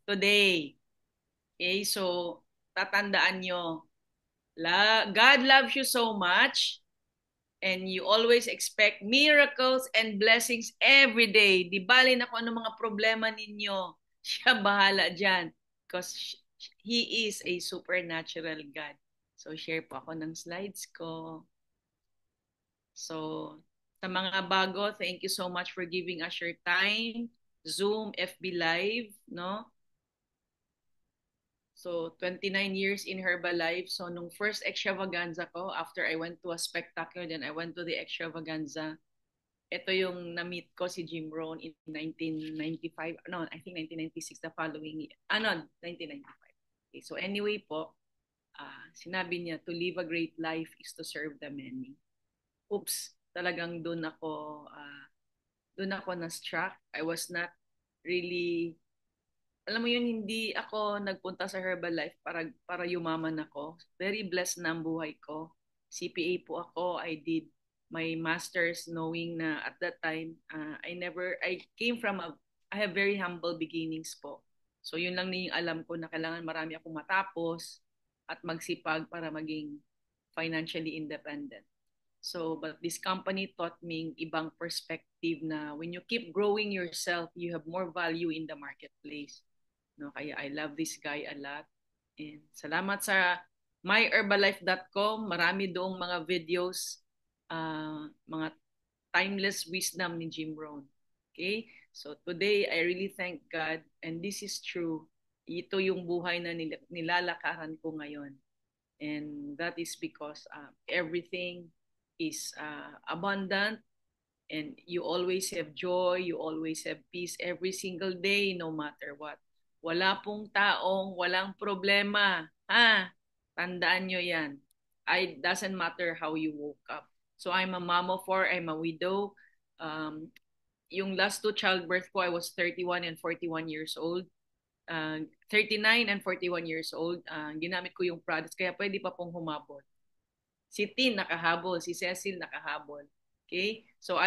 today. Okay, so tatandaan nyo, God loves you so much and you always expect miracles and blessings every day. Di bali na kung ano mga problema ninyo. Siya bahala dyan. Because He is a supernatural God. So, share po ako ng slides ko. So, sa mga bago, thank you so much for giving us your time. Zoom, FB Live, no? So, 29 years in Herbalife. So, nung first extravaganza ko, after I went to a spectacular, then I went to the extravaganza. Ito yung na-meet ko si Jim Rohn in 1995. No, I think 1996 the following year. No, 1995. Okay, so anyway po, sinabi niya, to live a great life is to serve the many. Oops, talagang doon ako na-struck. I was not really, alam mo yun, hindi ako nagpunta sa Herbalife para yumaman ako. Very blessed na ang buhay ko. CPA po ako. I did my master's knowing na at that time, I came from I have very humble beginnings po. So yun lang na yung alam ko na kailangan marami akong matapos at magsipag para maging financially independent. So, but this company taught me ibang perspective na when you keep growing yourself, you have more value in the marketplace. No, kaya I love this guy a lot. And salamat sa myherbalife.com. Marami doong mga videos, mga timeless wisdom ni Jim Rohn. Okay? So today, I really thank God and this is true. Ito yung buhay na nilalakaran ko ngayon. And that is because everything is abundant and you always have joy, you always have peace every single day no matter what. Wala pong taong walang problema. Ha? Tandaan nyo yan. It doesn't matter how you woke up. So I'm a mom of four, I'm a widow. Yung last two childbirth ko, I was 31 and 41 years old. 39 and 41 years old. Ginamit ko yung products, kaya pwede pa pong humabol. Si Tin nakahabol, si Cecil nakahabol. Okay? So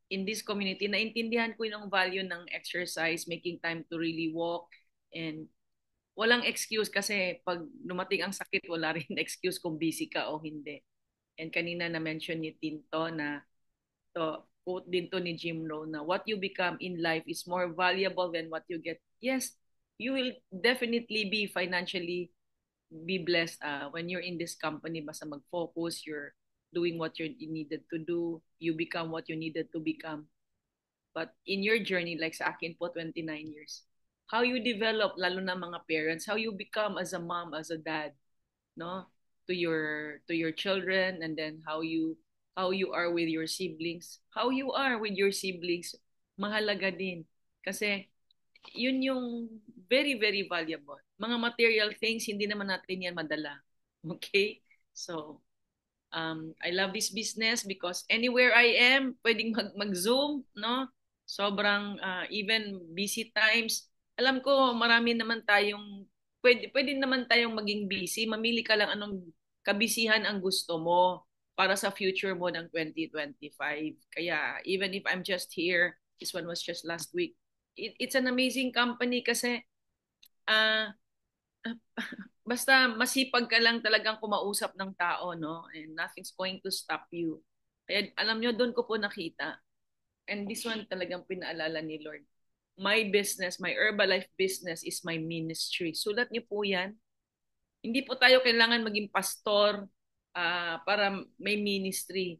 in this community, naintindihan ko yung value ng exercise, making time to really walk, and walang excuse kasi pag dumating ang sakit, wala rin excuse kung busy ka o hindi. And kanina na-mention ni Tinto na to quote din to ni Jim Rohn na what you become in life is more valuable than what you get. Yes, you will definitely be financially be blessed when you're in this company. Basta mag-focus, you're doing what you needed to do, you become what you needed to become. But in your journey, like sa akin po, 29 years, how you develop, lalo na mga parents, how you become as a mom, as a dad, no? To your children, and then how you are with your siblings. How you are with your siblings, mahalaga din. Kasi yun yung very, very valuable. Mga material things, hindi naman natin yan madala. Okay? So, I love this business because anywhere I am, pwedeng mag-Zoom, no? Sobrang, even busy times. Alam ko, marami naman tayong, pwede naman tayong maging busy. Mamili ka lang anong kabisihan ang gusto mo para sa future mo ng 2025. Kaya, even if I'm just here, this one was just last week, it's an amazing company kasi uh, basta masipag ka lang talagang kumausap ng tao, no? And nothing's going to stop you. Kaya alam nyo, doon ko po nakita. And this one talagang pinaalala ni Lord. My business, my Herbalife business is my ministry. Sulat niyo po yan. Hindi po tayo kailangan maging pastor para may ministry.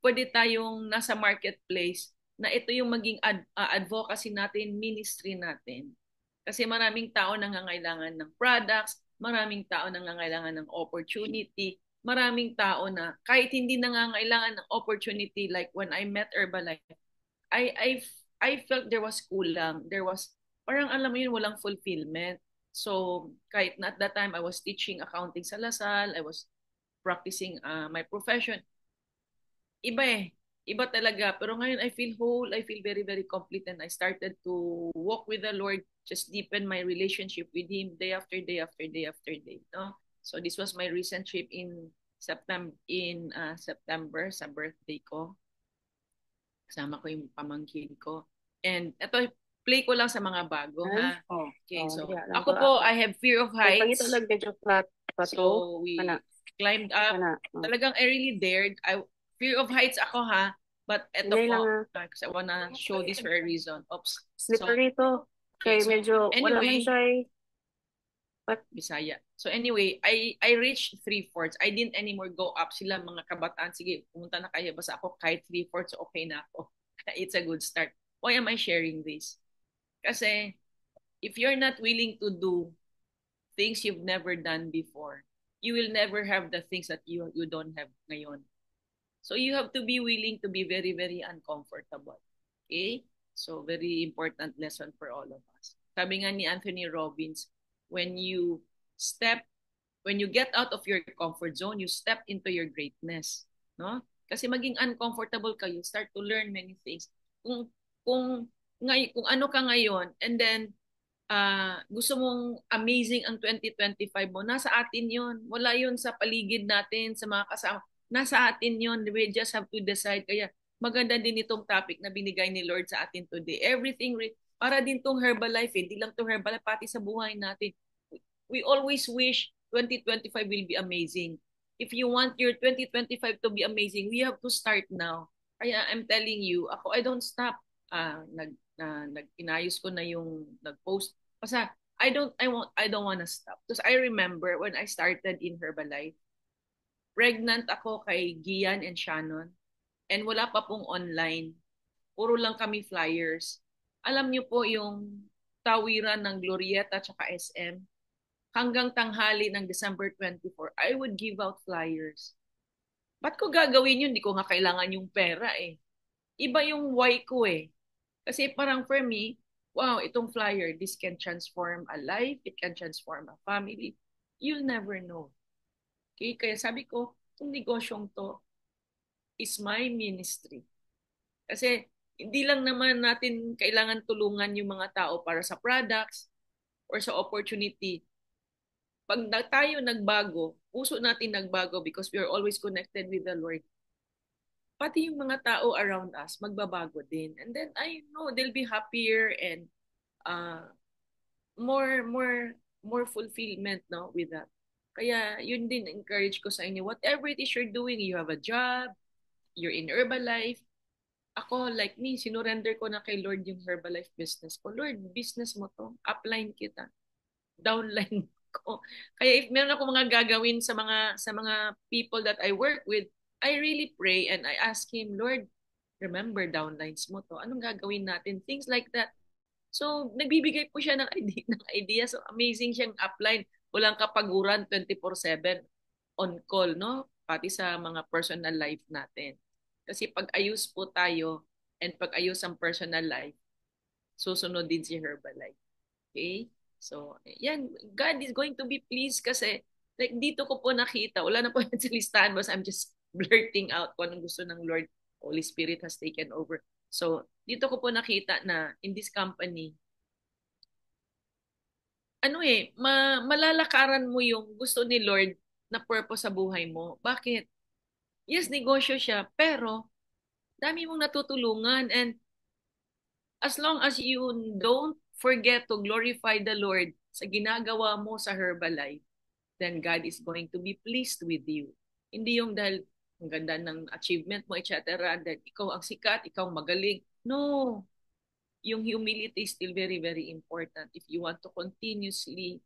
Pwede tayong nasa marketplace na ito yung maging advocacy natin, ministry natin. Kasi maraming tao nangangailangan ng products, maraming tao nangangailangan ng opportunity, maraming tao na kahit hindi nangangailangan ng opportunity, like when I met Herbalife, I I I felt there was kulang. There was parang alam mo yun, walang fulfillment. So kahit na at that time I was teaching accounting sa Lasal, I was practicing my profession, iba eh. Iba talaga. Pero ngayon, I feel whole. I feel very, very complete. And I started to walk with the Lord, just deepen my relationship with Him day after day after day after day. No? So this was my recent trip in September sa birthday ko. Kasama ko yung pamangkin ko. And ito, play ko lang sa mga bago, Ay, ha? oh, Okay, oh, so diya lang ako ko po, ako. I have fear of Kay pangita heights. lang medyo flat, patro, So kana, we climbed up. kana, oh. Talagang I really dared. Fear of heights ako, ha? But eto Ingay lang po, ah. because I wanna show this for a reason. Oops. So, Slippery to. okay, Kay so medyo, wala man anyway, siya pat, Bisaya. So anyway, I reached three-fourths. I didn't anymore go up. Sila mga kabataan, sige, pumunta na kayo. Basta ako kahit three-fourths, okay na ako. It's a good start. Why am I sharing this? Kasi if you're not willing to do things you've never done before, you will never have the things that you don't have ngayon. So you have to be willing to be very, very uncomfortable. Okay? So very important lesson for all of us. Sabi nga ni Anthony Robbins, when you step, when you get out of your comfort zone, you step into your greatness. No? Kasi maging uncomfortable ka, you start to learn many things. Kung, kung ano ka ngayon, and then gusto mong amazing ang 2025 mo, nasa atin yon. Wala yon sa paligid natin, sa mga kasama. Nasa atin yon. We just have to decide. Kaya maganda din itong topic na binigay ni Lord sa atin today. Everything, para din tong Herbalife, hindi lang tong Herbalife, pati sa buhay natin. We always wish 2025 will be amazing. If you want your 2025 to be amazing, we have to start now. Kaya I'm telling you, ako, I don't stop. Inayos ko na yung nag-post. Kasi I don't want to stop. Because I remember when I started in Herbalife, pregnant ako kay Gian and Shannon, and wala pa pong online. Puro lang kami flyers. Alam niyo po yung tawiran ng Glorieta at SM, hanggang tanghali ng December 24, I would give out flyers. Ba't ko gagawin yun? Hindi ko nga kailangan yung pera eh. Iba yung why ko eh. Kasi parang for me, wow, itong flyer, this can transform a life, it can transform a family. You'll never know. Okay? Kaya sabi ko, itong negosyong to is my ministry. Kasi hindi lang naman natin kailangan tulungan yung mga tao para sa products or sa opportunity. Pag tayo nagbago, puso natin nagbago because we are always connected with the Lord, pati yung mga tao around us, magbabago din. And then, I know, they'll be happier and uh, more, more, more fulfillment, no, with that. Kaya, yun din, encourage ko sa inyo, whatever it is you're doing, you have a job, you're in Herbalife, ako, like me, sinurrender ko na kay Lord yung Herbalife business ko. Lord, business mo to, upline kita, downline ko. Kaya if meron ako mga gagawin sa mga people that I work with, I really pray and I ask him, Lord, remember downlines mo to. Anong gagawin natin? Things like that. So, nagbibigay po siya ng idea, ng idea. So, amazing siyang upline. Walang kapaguran 24/7 on call, no? Pati sa mga personal life natin. Kasi pag ayos po tayo and pag ayos ang personal life, susunod din si Herbalife. Okay? So, yan, God is going to be pleased kasi like dito ko po nakita, wala na po yan sa listahan, but I'm just blurting out kung anong gusto ng Lord. Holy Spirit has taken over. So, dito ko po nakita na in this company, malalakaran mo yung gusto ni Lord na purpose sa buhay mo. Bakit? Yes, negosyo siya, pero dami mong natutulungan and as long as you don't forget to glorify the Lord sa ginagawa mo sa Herbalife, then God is going to be pleased with you. Hindi yung dahil ang ganda ng achievement mo, etc. And then ikaw ang sikat, ikaw ang magaling. No. Yung humility is still very, very important if you want to continuously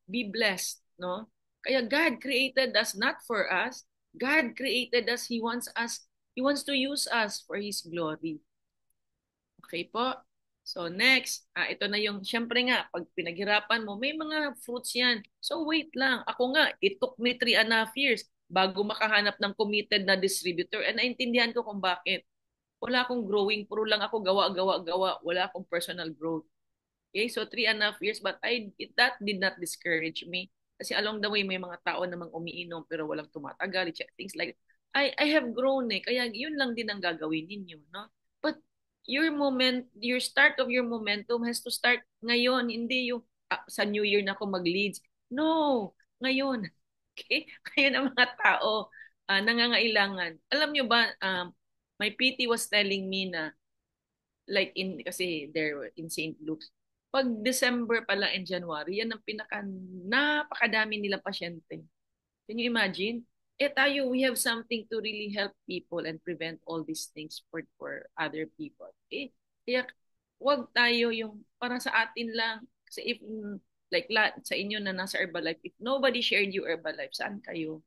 be blessed. No? Kaya God created us not for us. God created us. He wants to use us for His glory. Okay po? So next, ito na yung, syempre nga, pag pinaghirapan mo, may mga fruits yan. So wait lang. Ako nga, it took me 3.5 years bago makahanap ng committed na distributor. And naintindihan ko kung bakit. Wala akong growing, puro lang ako gawa, gawa, gawa. Wala akong personal growth. Okay, so 3.5 years, but that did not discourage me. Kasi along the way, may mga tao namang umiinom pero walang tumatagal, things like that. I have grown eh, kaya yun lang din ang gagawin ninyo, no? But your start of your momentum has to start ngayon, hindi yung sa New Year na ako mag-leads. No, ngayon. Okay? Ngayon ang mga tao nangangailangan. Alam nyo ba, my PT was telling me na like kasi they're in St. Luke's. Pag December pala and January, yan ang napakadami nilang pasyente. Can you imagine? Eh tayo, we have something to really help people and prevent all these things for other people. Eh, kaya wag tayo yung para sa atin lang. Kasi if, like sa inyo na nasa Herbalife, if nobody shared you Herbalife, saan kayo?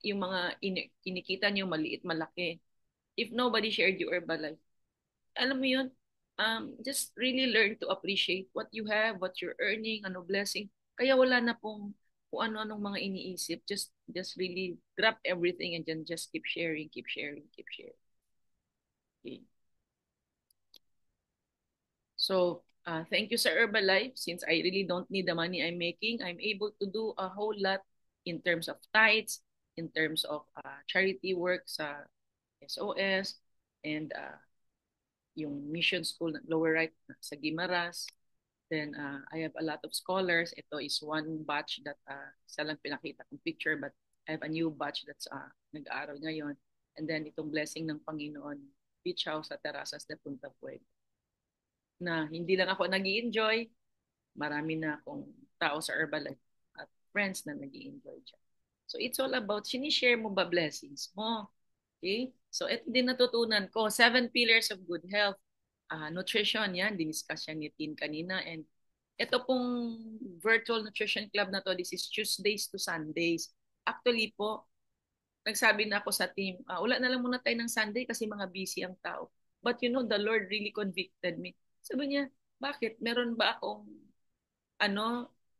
Yung mga kinikita nyo, maliit, malaki. If nobody shared you Herbalife, alam mo yun, just really learn to appreciate what you have, what you're earning, ano blessing. Kaya wala na pong kung ano-anong mga iniisip. Just really drop everything and then just keep sharing, keep sharing, keep sharing. Okay. So, thank you sa Herbalife. Since I really don't need the money I'm making, I'm able to do a whole lot in terms of tithes, in terms of charity work sa SOS, and yung mission school ng lower right sa Gimaras. Then I have a lot of scholars. Ito is one batch that isa lang pinakita kong picture, but I have a new batch that's nag-aaral ngayon. And then itong blessing ng Panginoon, Beach House sa Terrazas de Punta Puebla. Na hindi lang ako nag-i-enjoy, marami na akong tao sa Herbalife at friends na nag-i-enjoy dyan. So it's all about, sinishare mo ba blessings mo? Okay? So ito din natutunan ko, 7 pillars of good health. Nutrition, yan, diniscuss yan ni Tin kanina. And ito pong virtual nutrition club na to, this is Tuesdays to Sundays. Actually po, nagsabi na ako sa team, wala na lang muna tayo ng Sunday kasi mga busy ang tao. But you know, the Lord really convicted me. Sabi niya, bakit? Meron ba akong,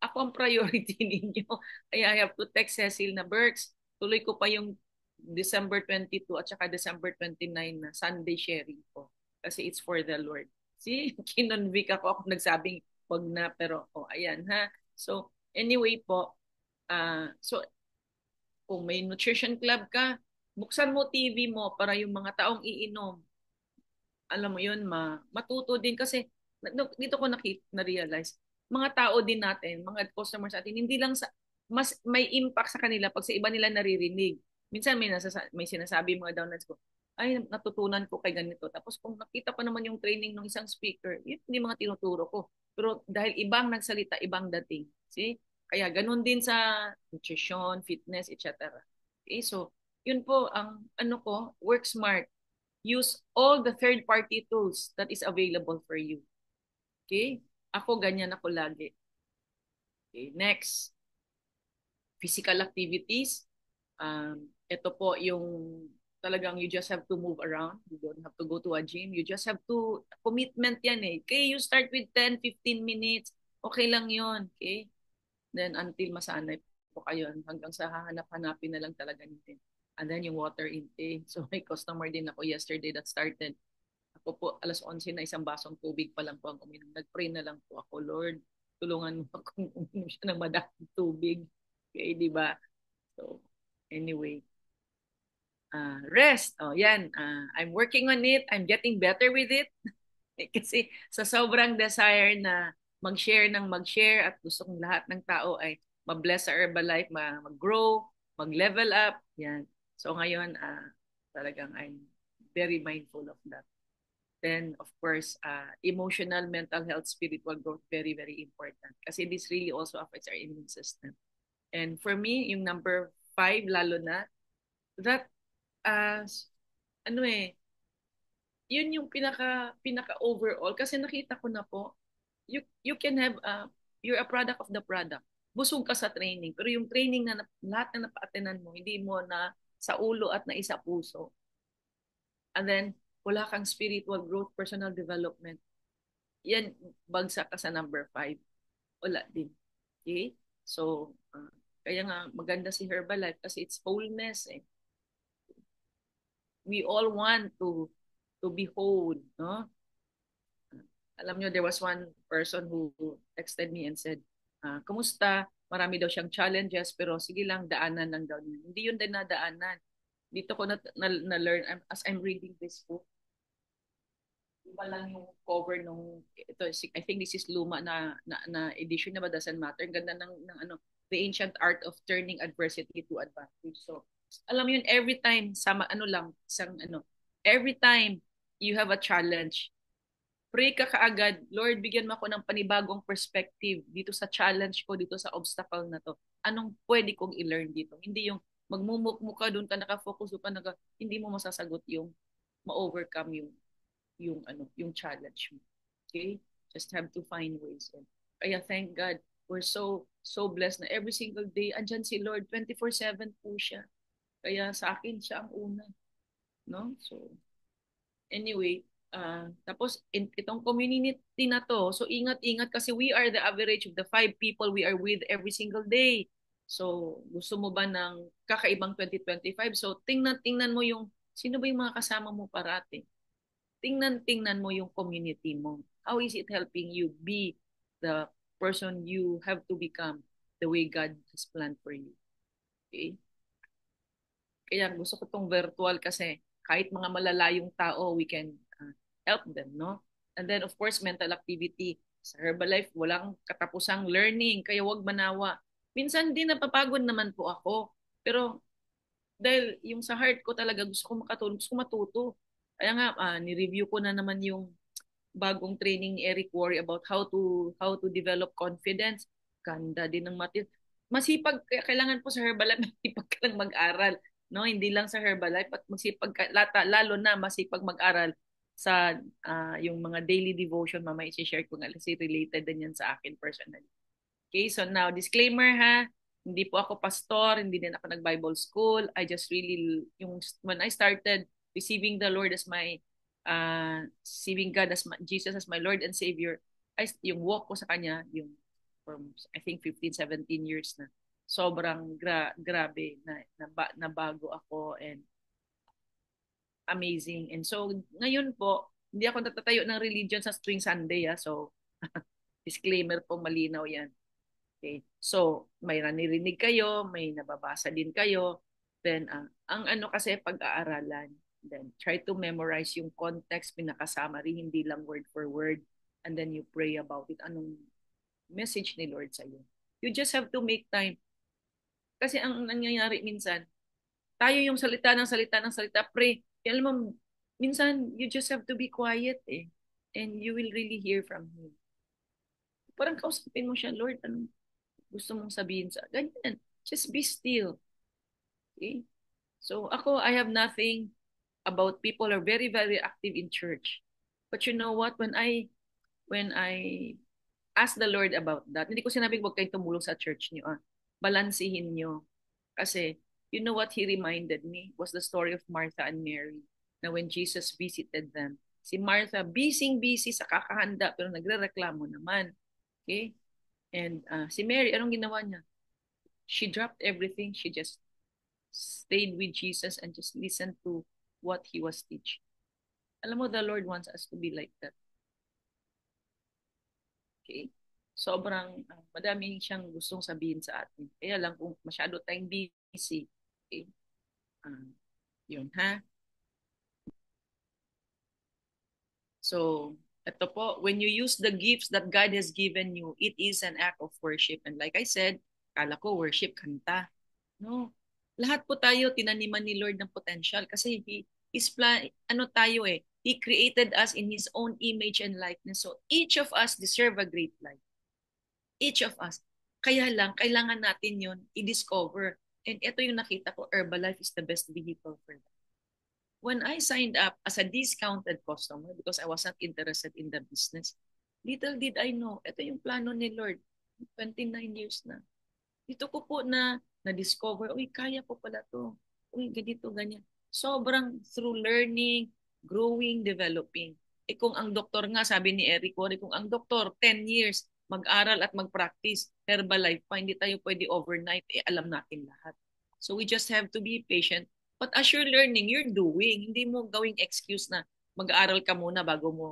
ako ang priority ninyo? Kaya I have to text Cecil na, Berks, tuloy ko pa yung December 22 at saka December 29 na Sunday sharing ko. Kasi it's for the Lord. See, kinonvict ako nagsabing wag na, pero ayan ha. So, anyway po, so kung may nutrition club ka, buksan mo TV mo para yung mga taong iinom, alam mo yun, matuto din kasi dito ko na-realize, mga tao din natin, mga customers natin, hindi lang mas may impact sa kanila pag sa iba nila naririnig. Minsan may sinasabi mga downlines ko, ay, natutunan ko kay ganito. Tapos kung nakita ko naman yung training ng isang speaker, yun hindi mga tinuturo ko. Pero dahil ibang nagsalita, ibang dating. See? Kaya ganun din sa nutrition, fitness, etc. Okay, so yun po ang work smart. Use all the third-party tools that is available for you. Okay? Ako, ganyan ako lagi. Okay, next. Physical activities. Ito po yung talagang you just have to move around. You don't have to go to a gym. You just have to, commitment yan eh. Okay, you start with 10, 15 minutes. Okay lang yon. Okay? Then until masanay po kayo hanggang sa hahanap-hanapin na lang talaga natin. And then yung water intake. So may customer din ako yesterday that started. Ako po alas 11 na isang basong tubig pa lang po ang uminom. Nag-pray na lang po ako, Lord, tulungan mo akong uminom siya ng madaming tubig. Okay, di ba? So, anyway. Rest. Yan. I'm working on it. I'm getting better with it. Kasi sa sobrang desire na mag-share ng mag-share at gusto kong lahat ng tao ay ma-bless sa Herbalife, mag-grow, mag-level up. Yan. So ngayon, talagang I'm very mindful of that. Then, of course, emotional, mental health, spiritual growth, very, very important. Kasi this really also affects our immune system. And for me, yung number 5, lalo na, that, uh, yun yung pinaka overall kasi nakita ko na po you can have you're a product of the product. Busog ka sa training pero yung training na lahat na napaatenan mo hindi mo na sa ulo at na isa puso. And then wala kang spiritual growth, personal development. Yan bagsak ka sa number 5. Wala din. Okay? So kaya nga maganda si Herbalife kasi it's wholeness eh. We all want to be whole, no? Alam nyo, there was one person who texted me and said, kumusta? Marami daw siyang challenges, pero sige lang, daanan lang daw niya. Hindi yun din nadaanan. Dito ko na-learn, as I'm reading this book, iba lang yung cover nung, ito, I think this is luma na edition na ba, doesn't matter. Ang ganda ng The Ancient Art of Turning Adversity to Advantage. So, alam mo yun, every time, every time you have a challenge, pray ka kaagad, Lord, bigyan mo ako ng panibagong perspective dito sa challenge ko, dito sa obstacle na to. Anong pwede kong i-learn dito? Hindi yung magmumukmo ka, doon ka nakafocus, doon ka hindi mo masasagot yung ma-overcome yung challenge mo. Okay? Just have to find ways. And kaya thank God, we're so blessed na every single day, andyan si Lord, 24/7 po siya. Kaya sa akin siya ang una. No? So, anyway, tapos itong community na to, so ingat-ingat kasi we are the average of the 5 people we are with every single day. So, gusto mo ba ng kakaibang 2025? So, tingnan mo yung, sino ba yung mga kasama mo parati? Tingnan mo yung community mo. How is it helping you be the person you have to become the way God has planned for you? Okay? Kaya gusto ko tong virtual kasi kahit mga malalayong tao, we can help them, no? And then, of course, mental activity. Sa Herbalife, walang katapusang learning, kaya wag manawa. Minsan din napapagod naman po ako. Pero dahil yung sa heart ko talaga, gusto ko makatulong, gusto ko matuto. Kaya nga, ni-review ko na naman yung bagong training ni Eric Worre about how to develop confidence. Ganda din ng material. Masipag, kailangan po sa Herbalife, masipag ka lang mag-aral. No, hindi lang sa Herbalife, at masipag ka, lalo na masipag mag-aral sa yung mga daily devotion. Mamaya i-share ko nga kasi related din yan sa akin personally. Okay, so now disclaimer ha, hindi po ako pastor, hindi din ako nag-Bible school. I just really, when I started receiving the Lord as my, receiving God as Jesus as my Lord and Savior, yung walk ko sa Kanya, yung from, I think, 15, 17 years na, sobrang grabe na bago ako and amazing. And so, ngayon po, hindi ako natatayo ng religion sa tuwing Sunday. So, disclaimer po, malinaw yan. Okay. So, may nanirinig kayo, may nababasa din kayo. Then, ang ano kasi pag-aaralan. Then, try to memorize yung context, pinaka-summary, hindi lang word for word. And then you pray about it. Anong message ni Lord sa iyo? You just have to make time. Kasi ang nangyayari minsan, tayo yung salita ng salita ng salita, pray. Kaya alam mo, minsan, you just have to be quiet eh. And you will really hear from Him. Parang kausapin mo siya, Lord, anong gusto mong sabihin sa ganyan. Just be still. Okay? So ako, I have nothing about people are very, very active in church. But you know what? When I ask the Lord about that, hindi ko sinabing huwag kayong tumulong sa church niyo. Balansihin niyo. Kasi, you know what He reminded me was the story of Martha and Mary. Na when Jesus visited them, si Martha, busy sa kakahanda, pero nagre-reklamo naman. Okay? And si Mary, anong ginawa niya? She dropped everything. She just stayed with Jesus and just listened to what He was teaching. Alam mo, the Lord wants us to be like that. Okay? Sobrang madami siyang gustong sabihin sa atin. Kaya lang kung masyado tayong busy, okay? Yun, ha? So, ito po, when you use the gifts that God has given you, it is an act of worship. And like I said, kala ko worship, kanta. No. Lahat po tayo tinaniman ni Lord ng potential kasi His plan, ano tayo eh, He created us in His own image and likeness. So each of us deserve a great life. Each of us. Kaya lang, kailangan natin yun i-discover. And ito yung nakita ko, Herbalife is the best vehicle for that. When I signed up as a discounted customer because I was not interested in the business, little did I know, ito yung plano ni Lord. 29 years na. Dito ko po na-discover, uy, kaya ko pala to. Uy, ganito, ganyan. Sobrang through learning, growing, developing. Kung ang doktor nga, sabi ni Eric Worre, kung ang doktor, 10 years, mag-aral at mag-practice, Herbalife pa, hindi tayo pwede overnight, alam natin lahat. So we just have to be patient. But as you're learning, you're doing. Hindi mo gawing excuse na mag-aaral ka muna bago mo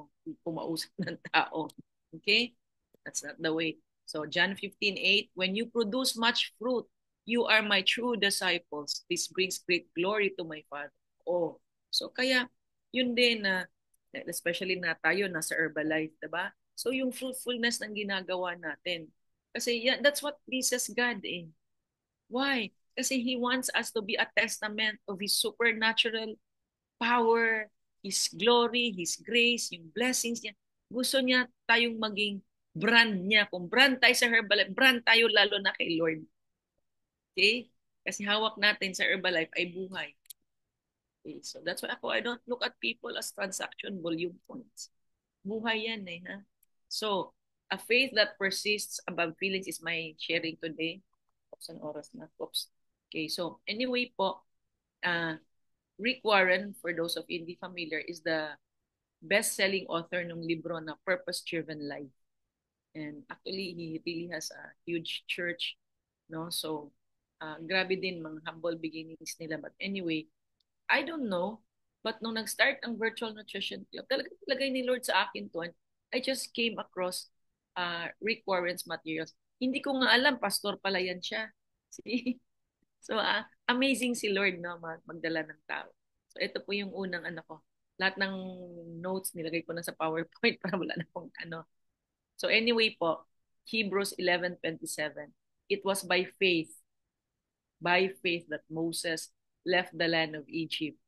pumausap ng tao. Okay? That's not the way. So John 15:8, when you produce much fruit, you are my true disciples. This brings great glory to my Father. Oh, so kaya yun din na especially na tayo nasa Herbalife, 'di ba? So yung fruitfulness ng ginagawa natin. Kasi yeah, that's what pleases God eh. Why? Kasi He wants us to be a testament of His supernatural power, His glory, His grace, yung blessings niya. Gusto niya tayong maging brand niya. Kung brand tayo sa Herbalife, brand tayo lalo na kay Lord. Okay? Kasi hawak natin sa Herbalife ay buhay. Okay? So that's why ako, I don't look at people as transaction volume points. Buhay yan eh. Ha? So, a faith that persists above feelings is my sharing today. Oops, an oras na. Oops. Okay, so anyway po, Rick Warren, for those of you hindi familiar, is the best-selling author ng libro na Purpose-Driven Life. And actually, he really has a huge church, no? So, grabe din mga humble beginnings nila. But anyway, I don't know, but nung nag-start ang Virtual Nutrition Club, talaga talagay ni Lord sa akin to. I just came across Rick Warren's materials. Hindi ko nga alam, pastor pala yan siya. See? So, amazing si Lord, no? Magdala ng tao. So, ito po yung unang ano ko. Lahat ng notes nilagay ko na sa PowerPoint para wala na pong ano. So, anyway po, Hebrews 11:27. It was by faith that Moses left the land of Egypt,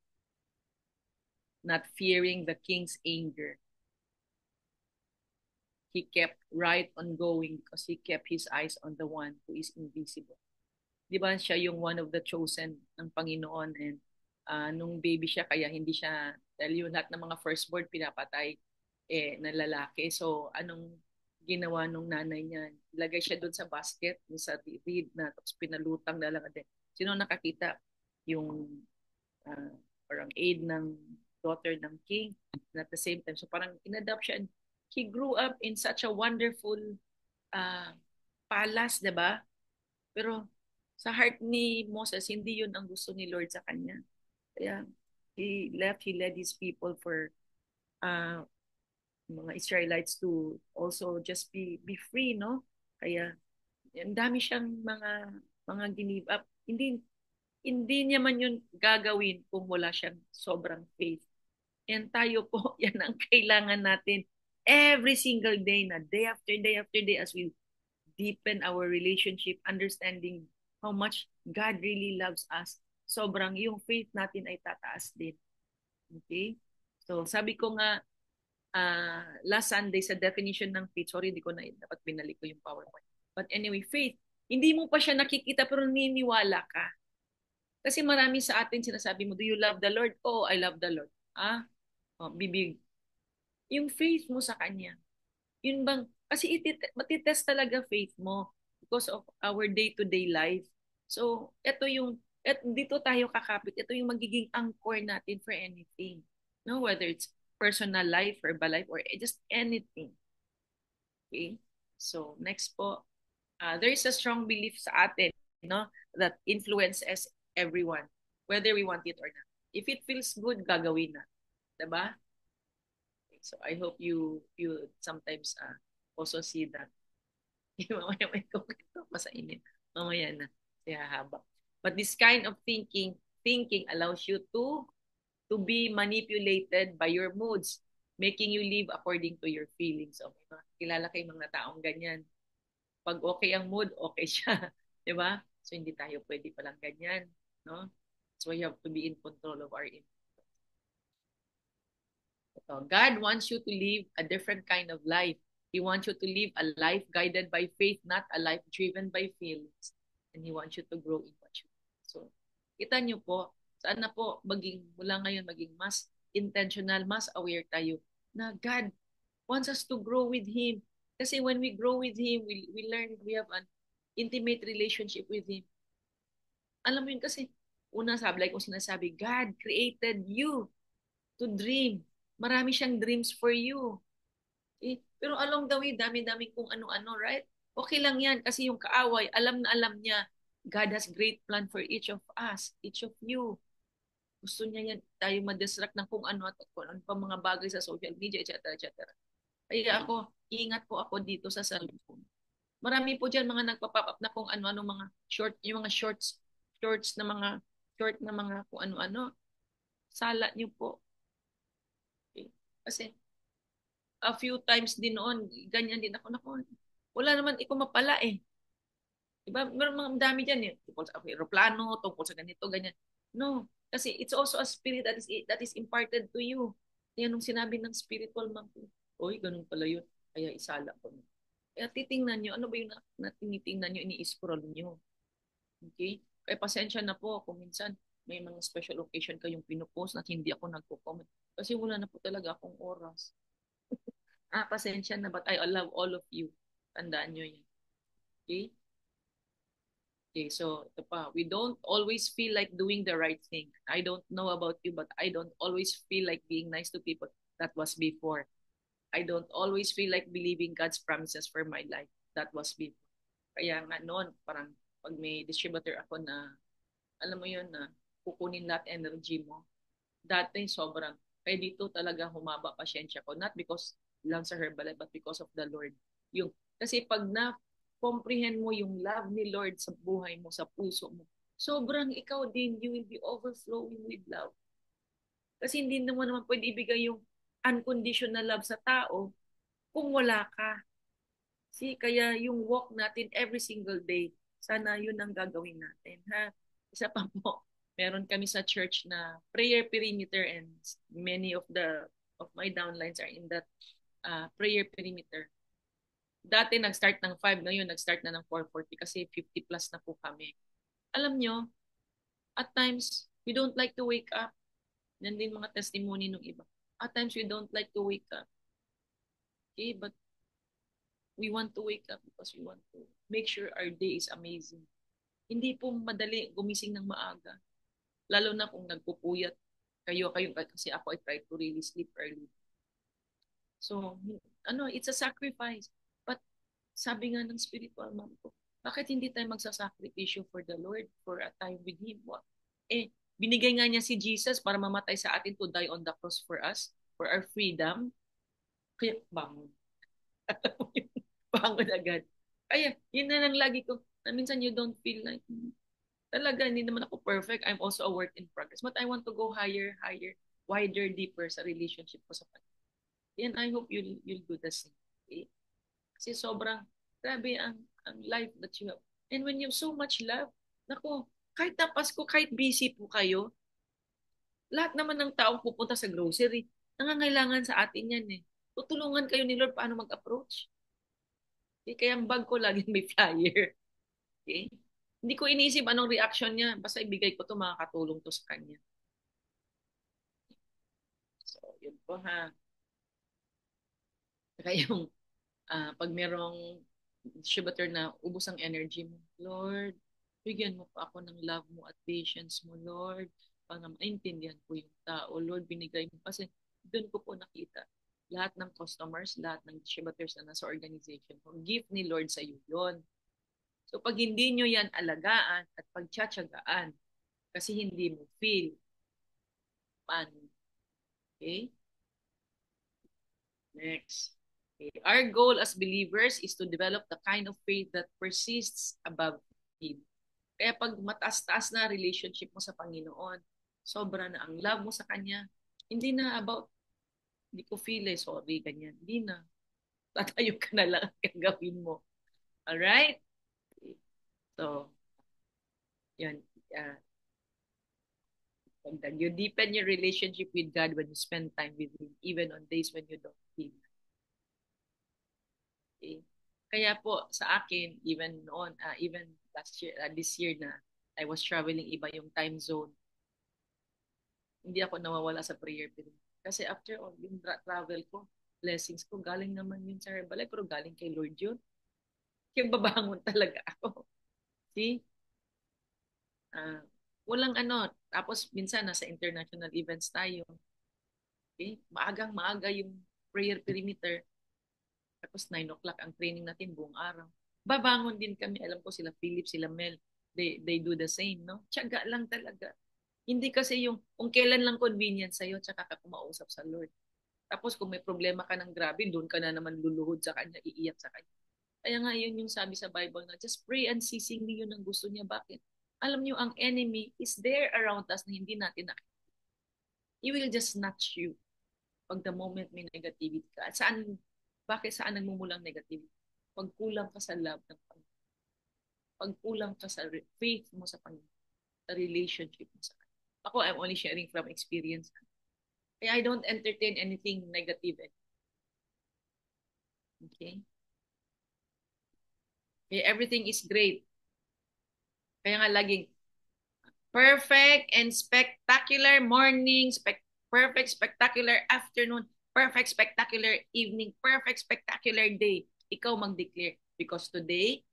not fearing the king's anger. He kept right on going because he kept his eyes on the one who is invisible. Di ba siya yung one of the chosen ng Panginoon, and nung baby siya kaya hindi siya, dahil yung lahat ng mga firstborn pinapatay na lalaki. So anong ginawa nung nanay niya? Ilagay siya doon sa basket, doon sa reed na, tapos pinalutang na lang din. Sino nakakita? Yung uh, parang aid ng daughter ng king, and at the same time, so parang in-adopt siya, and he grew up in such a wonderful uh, palace, di ba? Pero sa heart ni Moses, hindi yun ang gusto ni Lord sa kanya. Kaya he led his people for uh, mga Israelites to also just be free, no? Kaya ang dami siyang mga give up. Hindi niya man yun gagawin kung wala siyang sobrang faith. And tayo po, yan ang kailangan natin every single day na day after day as we deepen our relationship, understanding how much God really loves us. Sobrang yung faith natin ay tataas din. Okay? So sabi ko nga, last Sunday sa definition ng faith, sorry, hindi ko na dapat binalik ko yung PowerPoint. But anyway, faith, hindi mo pa siya nakikita pero niniwala ka. Kasi marami sa atin sinasabi mo, do you love the Lord? Oh, I love the Lord. Bibig. Yung faith mo sa Kanya. Yun bang, kasi matitest talaga faith mo because of our day-to-day life. So, dito tayo kakapit. Ito yung magiging anchor natin for anything. No, whether it's personal life, verbal life, or just anything. Okay? So, next po, there is a strong belief sa atin, no, that influences everyone, whether we want it or not. If it feels good, gagawin na. Diba? Okay, so, I hope you sometimes also see that. Mamaya may kumento pa sa inyo. Mamaya na. Kaya haba. But this kind of thinking allows you to be manipulated by your moods, making you live according to your feelings. Okay ba? Kilala kay mga taong ganyan. Pag okay ang mood, okay siya. Di ba? So, hindi tayo pwede palang ganyan. No? So, we have to be in control of our emotions. God wants you to live a different kind of life. He wants you to live a life guided by faith, not a life driven by feelings. And He wants you to grow in what you do. So, kita nyo po, sana po mula ngayon maging mas intentional, mas aware tayo na God wants us to grow with Him. Kasi when we grow with Him, we learn, we have an intimate relationship with Him. Alam mo yun kasi, like kung sinasabi, God created you to dream. Marami siyang dreams for you. Pero along the way, dami-dami kung ano-ano, right? Okay lang yan kasi yung kaaway, alam na alam niya, God has great plan for each of us, each of you. Gusto niya yan, tayo ma-distract ng kung ano at kung ano pa mga bagay sa social media, etc. etc. Kaya ingat po ako dito sa cellphone. Marami po dyan mga nagpa-pop up na kung ano-ano mga yung mga shorts na mga short na mga kung ano-ano. Sala niyo po. Okay. Kasi a few times din noon, ganyan din ako. Wala naman ikaw mapala eh. Diba? Meron mga dami dyan eh. Tungkol sa aeroplano, tungkol sa ganito, ganyan. No. Kasi it's also a spirit that is imparted to you. Yan nung sinabi ng spiritual monk. Uy, ganun pala yun. Kaya isala ko na. Kaya titingnan nyo, ano ba yung tinitingnan nyo, ini-scroll nyo. Okay? Kaya pasensya na po kung minsan may mga special occasion kayong pinupost na hindi ako nagko-comment. Kasi wala na po talaga akong oras. Pasensya na, but I love all of you. Tandaan nyo yan. Okay? Okay, so ito pa. We don't always feel like doing the right thing. I don't know about you, but I don't always feel like being nice to people. That was before. I don't always feel like believing God's promises for my life. That was before. Kaya nga noon, parang pag may distributor ako na, alam mo yun, na kukunin lahat energy mo. Dati sobrang, kaya dito talaga humaba pasyensya ko. Not because lang sa Herbalife, but because of the Lord. Yung, kasi pag na-comprehend mo yung love ni Lord sa buhay mo, sa puso mo, sobrang ikaw din, you will be overflowing with love. Kasi hindi naman pwede ibigay yung unconditional love sa tao kung wala ka. See, kaya yung walk natin every single day, sana yun ang gagawin natin. Ha? Isa pa po, meron kami sa church na prayer perimeter and many of my downlines are in that prayer perimeter. Dati nag-start ng 5, ngayon nag-start na ng 4:40 kasi 50 plus na po kami. Alam nyo, at times, we don't like to wake up. Yan din mga testimony ng iba. At times, we don't like to wake up. Okay, but we want to wake up because we want to make sure our day is amazing. Hindi po madali gumising ng maaga. Lalo na kung nagpupuyat kayo kasi ako I try to really sleep early. So, it's a sacrifice. But sabi nga ng spiritual mom ko, bakit hindi tayo magsasakripisyo for the Lord for a time with Him? Binigay nga niya si Jesus para mamatay sa atin to die on the cross for us, for our freedom. Kaya bangon. Bangon agad. Kaya, yun na lang lagi ko, na minsan you don't feel like, talaga, hindi naman ako perfect. I'm also a work in progress. But I want to go higher, higher, wider, deeper sa relationship ko sa Panginoon. And I hope you'll do the same. Okay? Kasi sobrang, grabe ang life that you have. And when you have so much love, nako, kahit na Pasko, kahit busy po kayo, lahat naman ng taong pupunta sa grocery, nangangailangan sa atin yan eh. Tutulungan kayo ni Lord paano mag-approach. Okay? Kaya ang bag ko laging may flyer. Okay? Hindi ko iniisip anong reaction niya. Basta ibigay ko to, makakatulong to sa kanya. So, yun po ha. Saka yung pag merong distributor na ubos ang energy mo, Lord, bigyan mo pa ako ng love mo at patience mo, Lord, para maintindihan ko yung tao. Lord, binigay mo. Kasi doon ko po nakita lahat ng customers, lahat ng distributors na nasa organization mo, gift ni Lord sa iyo yun. So pag hindi nyo yan alagaan at pagtsatsagaan, kasi hindi mo feel, paano? Okay? Next. Okay. Our goal as believers is to develop the kind of faith that persists above need. Kaya pag mataas-taas na relationship mo sa Panginoon, sobra na ang love mo sa Kanya, hindi na about, hindi ko feel sorry, ganyan. Hindi na. Tatayo ka na lang ang gagawin mo. Alright? So, yun. Uh, you deepen your relationship with God when you spend time with Him, even on days when you don't feel. Okay? Kaya po sa akin, even noon, even last year, this year na I was traveling, iba yung time zone. Hindi ako nawawala sa prayer period. Kasi after all, yung travel ko, blessings ko, galing naman yun sa Herbalife, pero galing kay Lord yun. Kaya babangon talaga ako. See? Uh, walang tapos minsan nasa international events tayo. Okay? Maagang maaga yung prayer perimeter. Tapos 9 o'clock ang training natin buong araw. Babangon din kami. Alam ko sila Philip, sila Mel. They do the same, no? Tiyaga lang talaga. Hindi kasi yung kung kailan lang convenient sa'yo, tsaka ka kumausap sa Lord. Tapos kung may problema ka ng grabe, doon ka na naman luluhod sa Kanya, iiyak sa Kanya. Kaya nga yun yung sabi sa Bible na just pray unceasingly, yun ang gusto niya. Bakit? Alam niyo, ang enemy is there around us na hindi natin nakikita. He will just snatch you pag the moment may negativity ka. At bakit saan nagmumulang negativity? Pag kulang ka sa love ng Panginoon. Pag kulang ka sa faith mo sa Panginoon. Sa relationship mo sa Kanya. Ako, I'm only sharing from experience. Kaya I don't entertain anything negative. Okay? Okay, everything is great. Kaya nga laging perfect and spectacular morning, perfect spectacular afternoon, perfect spectacular evening, perfect spectacular day. Ikaw mag-declare because today,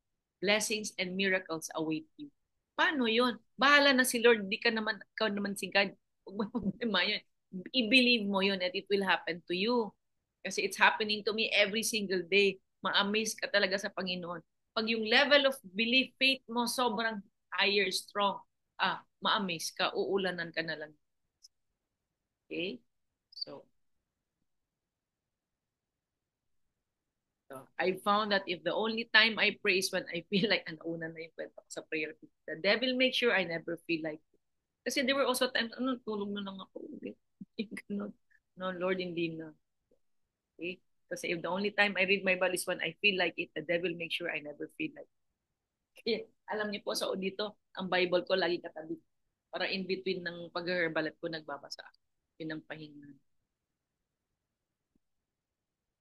blessings and miracles await you. Paano yun? Bahala na si Lord, di ka naman, ikaw naman si God. Huwag mo problema yun. I-believe mo yun and it will happen to you. Kasi it's happening to me every single day. Ma-amaze ka talaga sa Panginoon. Pag yung level of belief, faith mo sobrang higher, strong, ma-amaze ka, uulanan ka na lang. Okay? So, I found that if the only time I pray is when I feel like, una na yung kwento ko sa prayer, the devil make sure I never feel like it. Kasi there were also times, tulog na lang ako ulit. No, Lord, hindi na. Okay? Kasi if the only time I read my Bible is when I feel like it, the devil make sure I never feel like it. Kaya, alam niyo po sa audito, ang Bible ko lagi katabi. Para in between ng pag-herbalat ko, nagbabasa. Yun ang pahinga.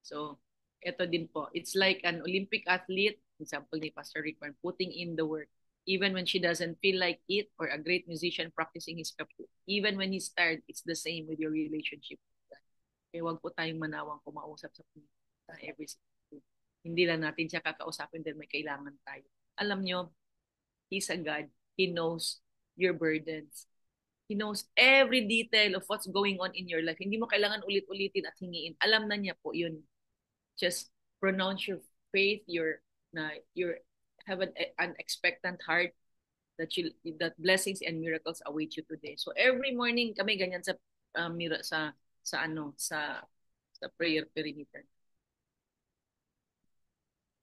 So, ito din po. It's like an Olympic athlete, example ni Pastor Rick Warren, putting in the work. Even when she doesn't feel like it, or a great musician practicing his craft. Even when he's tired, it's the same with your relationship. Kaya wag po tayong manawang kumausap sa every single. Hindi lang natin siya kakausapin dahil may kailangan tayo. Alam nyo, He's a God. He knows your burdens. He knows every detail of what's going on in your life. Hindi mo kailangan ulit-ulitin at hingiin. Alam na niya po yun. Just pronounce your faith, your have an expectant heart that blessings and miracles await you today. So every morning kami ganyan sa sa prayer perimeter.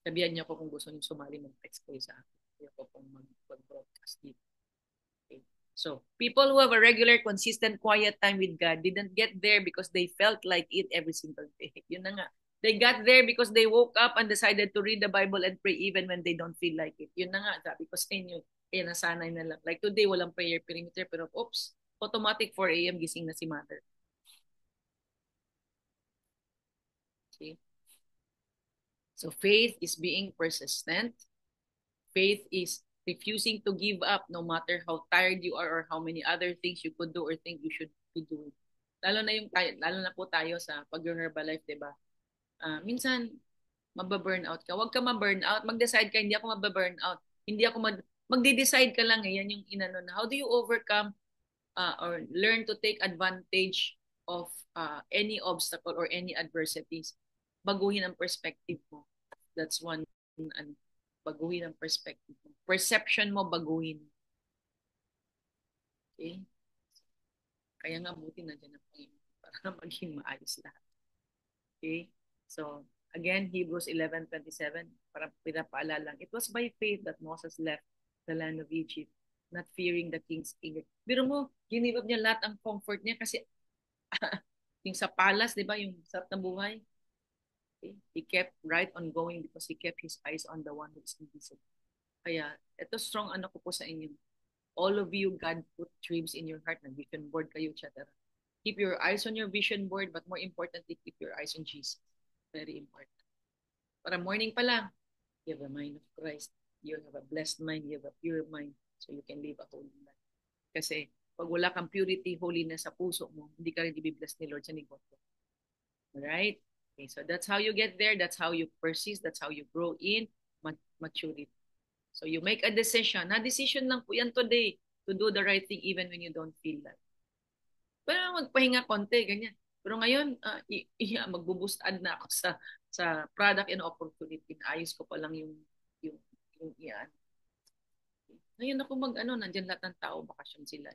Sabihan niyo ako kung gusto niyo sumali, mag-text kayo sa akin. Kaya ko pong mag-broadcast dito. Okay. So, people who have a regular, consistent, quiet time with God didn't get there because they felt like it every single day. Yun na nga. They got there because they woke up and decided to read the Bible and pray even when they don't feel like it. Yun na nga, sabi ko sa inyo, kaya nasanay na lang. Like today, walang prayer perimeter, pero oops, automatic 4 a.m. gising na si mother. Okay? So faith is being persistent. Faith is refusing to give up no matter how tired you are or how many other things you could do or think you should be doing. Lalo na po tayo sa pag-Herbalife, 'di ba? Minsan mababurn out ka. Huwag ka ma-burn out. Mag-decide ka, hindi ako mababurn out. Hindi ako magde-decide ka lang yan yung inano na. How do you overcome or learn to take advantage of any obstacle or any adversities? Baguhin ang perspective mo. That's one baguhin ang perspective mo. Perception mo baguhin. Okay? Kaya nga buti na dyan ang Panginoon para maging maayos lahat. Okay? So, again, Hebrews 11:27, para pinapaalala lang. It was by faith that Moses left the land of Egypt, not fearing the king's anger. Biro mo, ginibab niya lahat ang comfort niya kasi yung sa palace, di ba, yung sarap ng buhay. Okay? He kept right on going because he kept his eyes on the one who is invisible. Kaya, ito strong ano ko po sa inyo. All of you, God put dreams in your heart. Nag-vision board kayo, etc. Keep your eyes on your vision board, but more importantly, keep your eyes on Jesus. Very important. Para morning pa lang, you have a mind of Christ. You have a blessed mind. You have a pure mind. So you can live a holy life. Kasi pag wala kang purity, holiness sa puso mo, hindi ka rin i-bless ni Lord sa negosyo. Alright? Okay, so that's how you get there. That's how you persist. That's how you grow in maturity. So you make a decision. Na-decision lang po yan today to do the right thing even when you don't feel that. Pero magpahinga konti, ganyan. Pero ngayon, magbuboost ad na ako sa product and opportunity. Ayos ko pa lang yung iyan. Ngayon ako nandiyan lahat ng tao, bakasyon sila.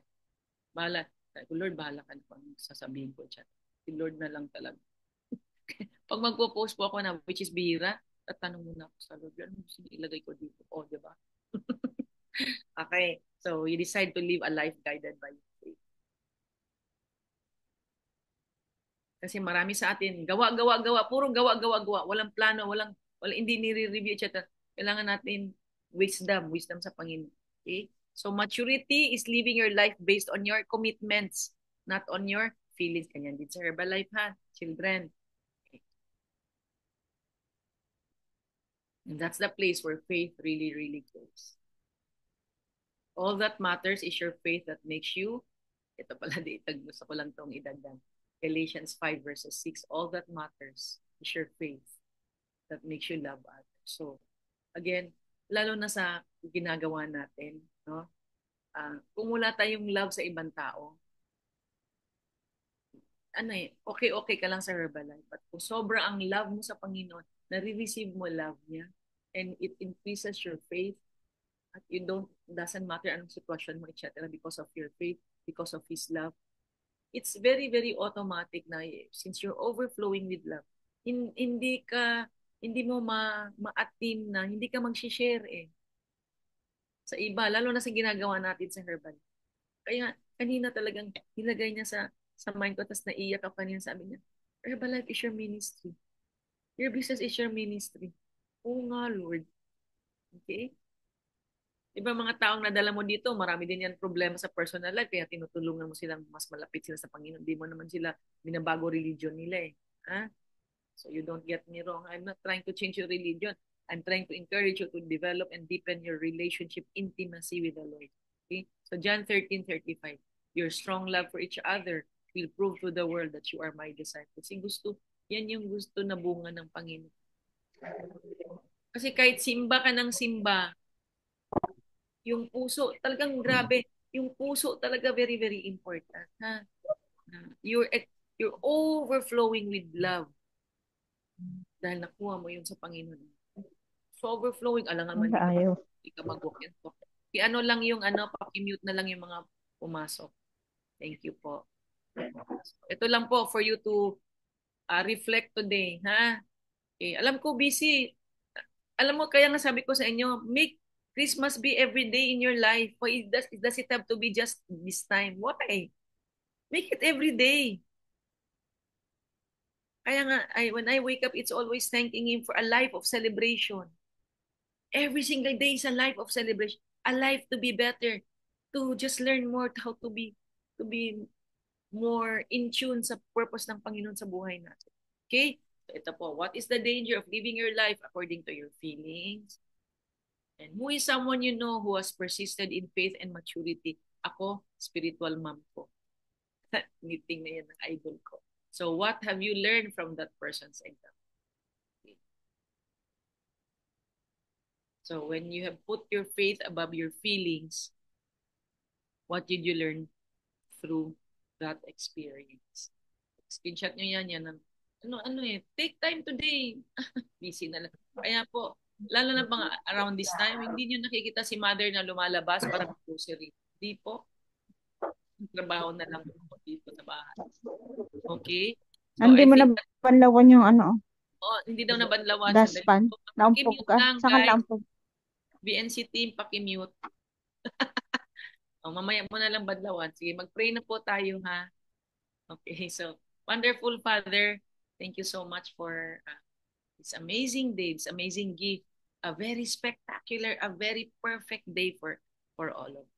Bahala. Lord, bahala ka na kung sasabihin ko dyan. Si Lord na lang talaga. Pag magpo-post po ako na, which is bihira, tatanong muna ako sa Lord, ano ilagay ko dito? O, di ba? Okay. So, you decide to live a life guided by faith. Kasi marami sa atin, gawa, gawa, gawa, puro gawa, gawa, gawa. Walang plano, walang hindi nire-review, etc. Kailangan natin wisdom sa Panginoon. Okay? So, maturity is living your life based on your commitments, not on your feelings. Ganyan din sa Herbalife, ha? Children. Okay. And that's the place where faith really, really goes. All that matters is your faith that makes you, ito pala dito, gusto ko lang itong idagdag. Galatians 5 verses 6, all that matters is your faith that makes you love others. So, again, lalo na sa ginagawa natin, no? Kung wala tayong love sa ibang tao, ano okay ka lang sa Herbalife. But kung sobra ang love mo sa Panginoon, nare-receive mo love niya, and it increases your faith, at you doesn't matter anong sitwasyon mo, etc. because of your faith, because of His love. It's very, very automatic na since you're overflowing with love, hindi mo ma-attain na, hindi ka mag-share sa iba, lalo na sa ginagawa natin sa Herbalife. Kaya kanina talagang nilagay niya sa mind ko, tapos naiyak ako kanina, sabi niya, Herbalife is your ministry. Your business is your ministry. Oo nga, Lord. Okay? Diba mga taong nadala mo dito, marami din yan problema sa personal life, kaya tinutulungan mo silang mas malapit sila sa Panginoon. Hindi mo naman sila binabago religion nila Ha? So you don't get me wrong. I'm not trying to change your religion. I'm trying to encourage you to develop and deepen your relationship, intimacy with the Lord. Okay? So John 13:35, your strong love for each other will prove to the world that you are my disciples. Yan yung gusto na bunga ng Panginoon. Kasi kahit simba ka ng simba, yung puso, talagang grabe. Yung puso talaga very, very important. Ha? You're, you're overflowing with love dahil nakuha mo yun sa Panginoon. So overflowing, alangan man Ayaw. hindi ka mag-walk and talk. Ano lang yung pakimute na lang yung mga pumasok. Thank you po. Ito lang po for you to reflect today, ha? Okay. Alam ko busy. Alam mo, kaya nga sabi ko sa inyo, make Christmas be every day in your life. Why does it have to be just this time? Why? Make it every day. Kaya nga, when I wake up, it's always thanking Him for a life of celebration. Every single day is a life of celebration. A life to be better. To just learn more how to be more in tune sa purpose ng Panginoon sa buhay natin. Okay? So ito po, what is the danger of living your life according to your feelings? And who is someone you know who has persisted in faith and maturity? Ako, spiritual mom ko. Meeting na yan ng idol ko. So what have you learned from that person's example? Okay. So when you have put your faith above your feelings, what did you learn through that experience? Screenshot nyo yan take time today. Busy na lang. Kaya po, lalo na pang around this time, hindi nyo nakikita si mother na lumalabas para mag-grocery. Hindi po. Trabaho na lang po dito sa bahay. Okay? So, hindi mo na banlawan yung hindi daw na banlawan. Daspan. Naumpog ka. Saka guys. naumpog. BNC team, pakimute. Mamaya mo na lang banlawan. Sige, mag-pray na po tayo, ha? Okay, so, wonderful Father, thank you so much for this amazing day, this amazing gift, a very spectacular, a very perfect day for all of us.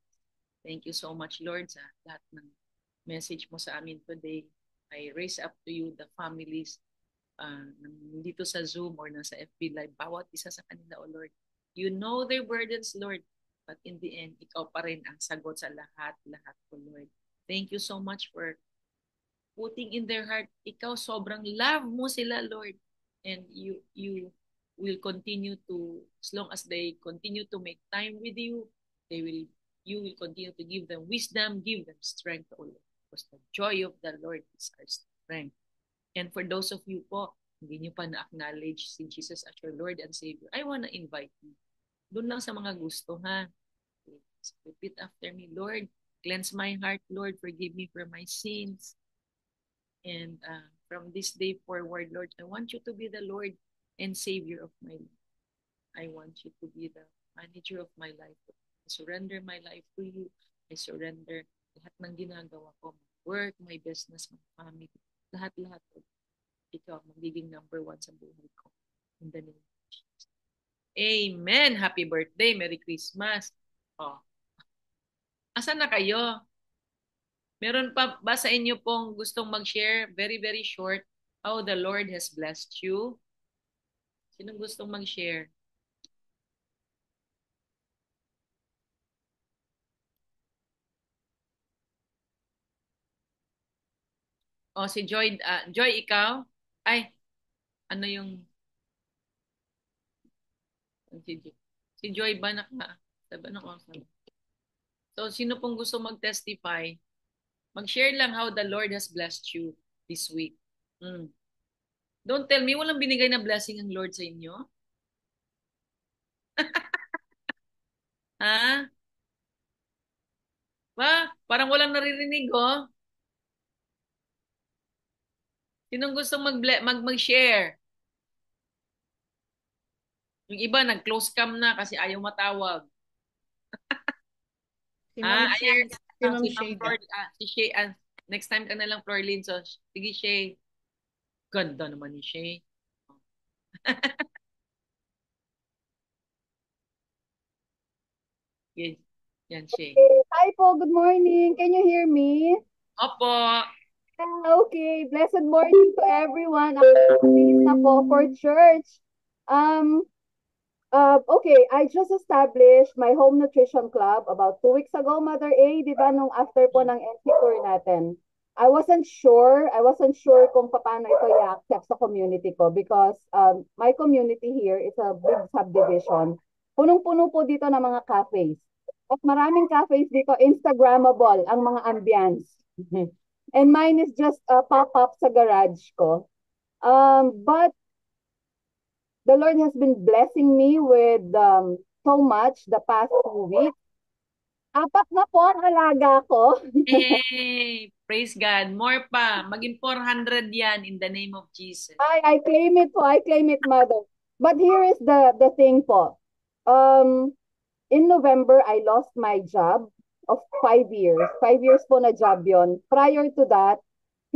Thank you so much, Lord, sa lahat ng message mo sa amin today. I raise up to you the families dito sa Zoom or nasa FB Live, bawat isa sa kanila, O Lord. You know their burdens, Lord, but in the end, ikaw pa rin ang sagot sa lahat, O Lord. Thank you so much for putting in their heart, ikaw sobrang love mo sila, Lord. And you will continue to, as long as they continue to make time with you, you will continue to give them wisdom, give them strength, O Lord. Because the joy of the Lord is our strength. And for those of you po, hindi nyo pa na-acknowledge si Jesus as your Lord and Savior, I want to invite you. Doon lang sa mga gusto, ha? Repeat after me, Lord, cleanse my heart, Lord, forgive me for my sins. And from this day forward, Lord, I want you to be the Lord and Savior of my life. I want you to be the manager of my life. I surrender my life to you. I surrender lahat ng ginagawa ko, my work, my business, my family, lahat-lahat. Ikaw magiging number one sa buhay ko. In the name of Jesus. Amen. Happy birthday. Merry Christmas. Asan na kayo? Meron pa ba sa inyo pong gustong mag-share? Very, very short. How the Lord has blessed you. Sinong gustong mag-share? O si Joy, Joy, ikaw? Ay, ano yung, si Joy, si Joy ba sabi ng oras na? So, sino pong gusto mag-testify? Mag-share lang how the Lord has blessed you this week. Mm. Don't tell me, walang binigay na blessing ang Lord sa inyo? Ha? Ba? Parang walang naririnig, oh. Sinong gustong mag-share? Yung iba, nag-close cam na kasi ayaw matawag. Si Ma'am Ayan, Shade. Si Ma'am si Ma'am Shade. Flor, si Shay, next time ka na lang, Florlyn. So, sige, Shay. Ganda naman ni Shay. Yan, yan, Shay. Okay. Hi po, good morning. Can you hear me? Opo. Okay, blessed morning to everyone. Please na po for church. Okay, I just established my home nutrition club about 2 weeks ago, Mother A, di ba, nung after po ng NC tour natin. I wasn't sure kung paano ito i-accept sa community ko because my community here is a big subdivision. Punong-puno po dito ng mga cafes. At maraming cafes dito, Instagrammable ang mga ambience. And mine is just a pop-up sa garage ko. But the Lord has been blessing me with so much the past 2 weeks. 4 na po ang alaga ko. Hey, praise God. More pa. Maging 400 yan in the name of Jesus. I claim it po. I claim it, Mother. But here is the thing po. In November, I lost my job of 5 years. 5 years po na job yon. Prior to that,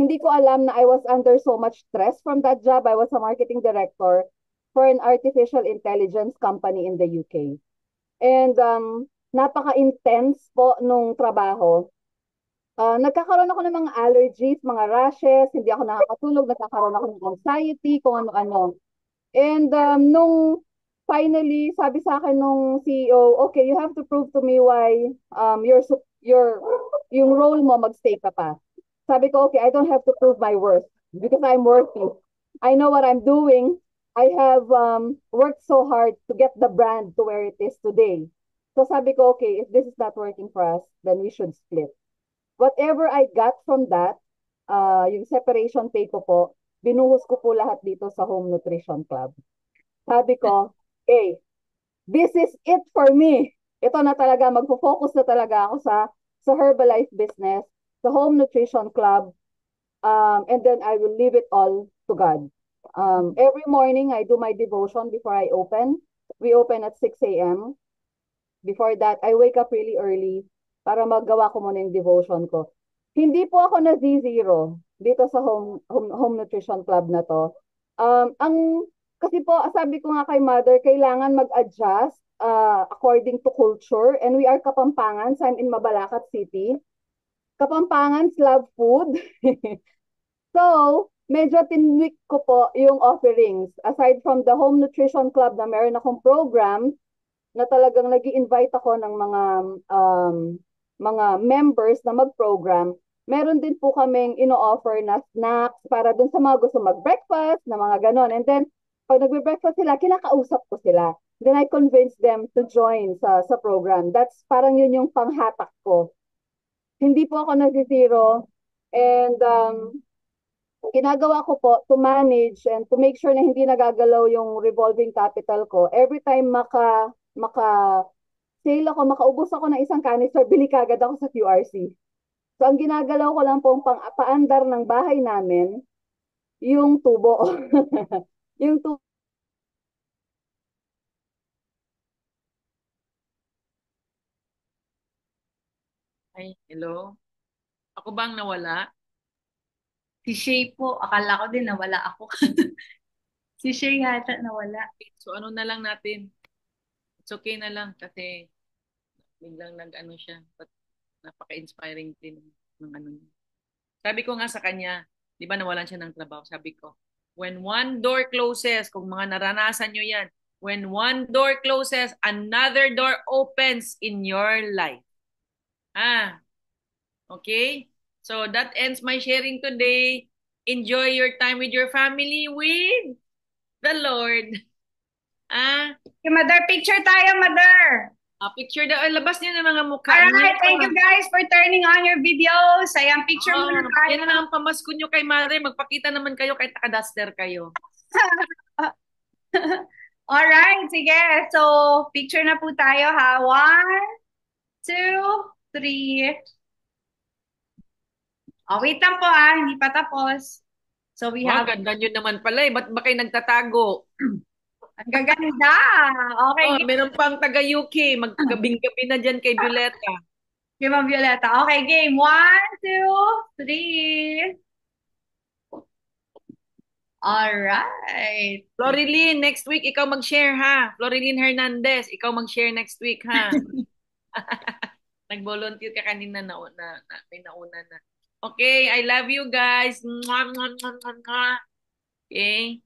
hindi ko alam na I was under so much stress from that job. I was a marketing director for an artificial intelligence company in the UK. And napaka-intense po nung trabaho. Nagkakaroon ako ng mga allergies, mga rashes, hindi ako nakakatulog, nagkakaroon ako ng anxiety, kung ano-ano. And nung finally, sabi sa akin nung CEO, okay, you have to prove to me why yung role mo magstay ka pa. Sabi ko, okay, I don't have to prove my worth because I'm worthy. I know what I'm doing. I have worked so hard to get the brand to where it is today. So sabi ko, okay, if this is not working for us, then we should split. Whatever I got from that, yung separation pay ko po, binuhos ko po lahat dito sa Home Nutrition Club. Sabi ko, hey, this is it for me. Ito na talaga, magfo-focus na talaga ako sa Herbalife business, sa Home Nutrition Club, and then I will leave it all to God. Every morning, I do my devotion before I open. We open at 6 a.m. Before that, I wake up really early para magawa ko muna yung devotion ko. Hindi po ako na zero dito sa home Nutrition Club na to. Kasi po, sabi ko nga kay Mother, kailangan mag-adjust according to culture. And we are Kapampangans. I'm in Mabalacat City. Kapampangans love food. So, medyo tinwik ko po yung offerings. Aside from the Home Nutrition Club na meron akong program, na talagang nag-i-invite ako ng mga members na mag-program, meron din po kaming ino-offer na snacks para dun sa mga gusto mag-breakfast, na mga ganon. And then, pag nagbe-breakfast sila, kinakausap ko sila. Then I convince them to join sa program. That's parang yun yung panghatak ko. Hindi po ako nag-zero. And ginagawa ko po to manage and to make sure na hindi nagagalaw yung revolving capital ko. Every time maka-sale ako, makaubos ako ng isang canister, bili kagad ako sa QRC. So, ang ginagalaw ko lang pong paandar ng bahay namin, yung tubo. Yung tubo. Ay, hello? Ako bang nawala? Si Shay po, akala ko din nawala ako. Si Shay yata nawala. So, ano na lang natin? It's okay na lang kasi biglang nag-ano siya. But napaka-inspiring din ng ano niya. Sabi ko nga sa kanya, di ba nawalan siya ng trabaho? Sabi ko, when one door closes, kung mga naranasan nyo yan, when one door closes, another door opens in your life. Okay? So that ends my sharing today. enjoy your time with your family with the Lord. Ah, Okay, Mother, picture tayo, Mother. picture daw. Labas niyo ng mga mukha niyo. Alright, thank you guys for turning on your videos. Ayan, picture muna tayo. Yan na lang ang pamasko nyo kay Mare. Magpakita naman kayo kahit naka-duster kayo. Alright, sige. So, picture na po tayo ha. 1, 2, 3. Oh, wait lang po hindi pa tapos. So, we have... Ganda nyo naman pala eh. Ba't ba kayo nagtatago? Ang gaganda. Okay, Meron pang taga-UK. Magkabing-gabi na dyan kay Violeta. game of Violeta. Okay, game. 1, 2, 3. Alright. Florilyn, next week ikaw mag-share ha. Florilyn Hernandez, ikaw mag-share next week ha. Nag-volunteer ka kanina may nauna na. Okay, I love you guys. Mwah, mwah, mwah, mwah, mwah. Okay.